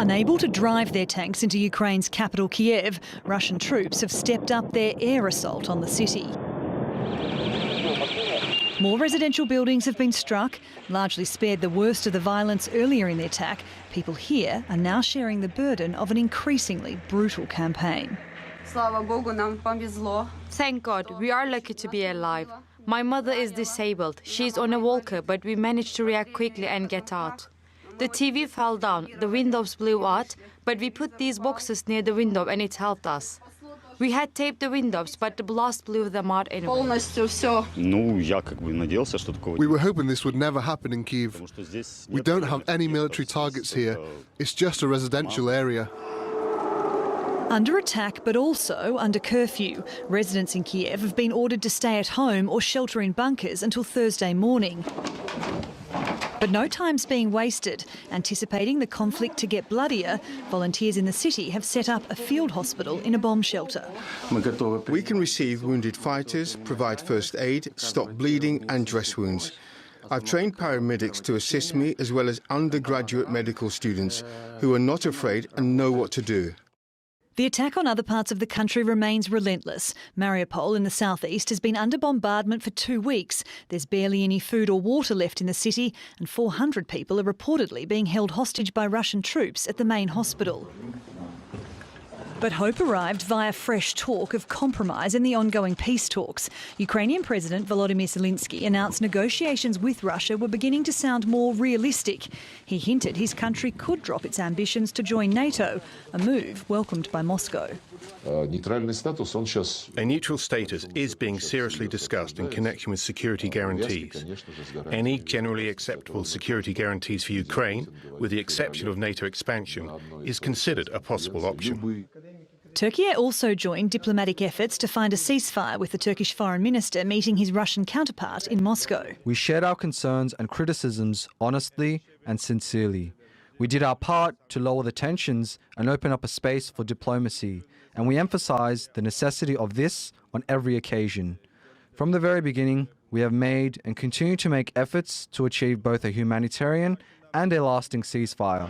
Unable to drive their tanks into Ukraine's capital Kiev, Russian troops have stepped up their air assault on the city. More residential buildings have been struck, largely spared the worst of the violence earlier in the attack. People here are now sharing the burden of an increasingly brutal campaign. Thank God, we are lucky to be alive. My mother is disabled. She's on a walker, but we managed to react quickly and get out. The TV fell down, the windows blew out, but we put these boxes near the window and it helped us. We had taped the windows, but the blast blew them out anyway. We were hoping this would never happen in Kyiv. We don't have any military targets here. It's just a residential area. Under attack, but also under curfew. Residents in Kiev have been ordered to stay at home or shelter in bunkers until Thursday morning. But no time's being wasted. Anticipating the conflict to get bloodier, volunteers in the city have set up a field hospital in a bomb shelter. We can receive wounded fighters, provide first aid, stop bleeding and dress wounds. I've trained paramedics to assist me, as well as undergraduate medical students who are not afraid and know what to do. The attack on other parts of the country remains relentless. Mariupol in the southeast has been under bombardment for 2 weeks. There's barely any food or water left in the city, and 400 people are reportedly being held hostage by Russian troops at the main hospital. But hope arrived via fresh talk of compromise in the ongoing peace talks. Ukrainian President Volodymyr Zelenskyy announced negotiations with Russia were beginning to sound more realistic. He hinted his country could drop its ambitions to join NATO, a move welcomed by Moscow. A neutral status is being seriously discussed in connection with security guarantees. Any generally acceptable security guarantees for Ukraine, with the exception of NATO expansion, is considered a possible option. Türkiye also joined diplomatic efforts to find a ceasefire, with the Turkish foreign minister meeting his Russian counterpart in Moscow. We shared our concerns and criticisms honestly and sincerely. We did our part to lower the tensions and open up a space for diplomacy, and we emphasized the necessity of this on every occasion. From the very beginning, we have made and continue to make efforts to achieve both a humanitarian and a lasting ceasefire.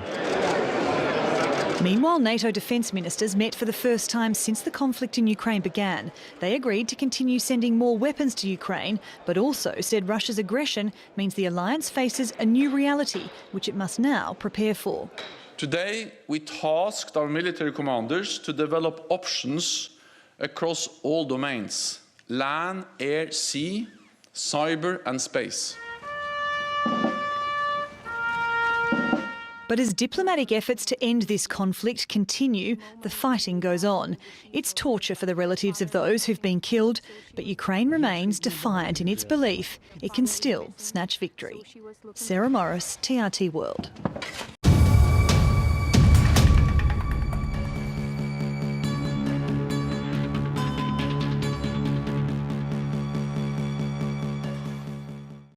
Meanwhile, NATO defence ministers met for the first time since the conflict in Ukraine began. They agreed to continue sending more weapons to Ukraine, but also said Russia's aggression means the alliance faces a new reality, which it must now prepare for. Today, we tasked our military commanders to develop options across all domains: land, air, sea, cyber and space. But as diplomatic efforts to end this conflict continue, the fighting goes on. It's torture for the relatives of those who've been killed, but Ukraine remains defiant in its belief it can still snatch victory. Sarah Morice, TRT World.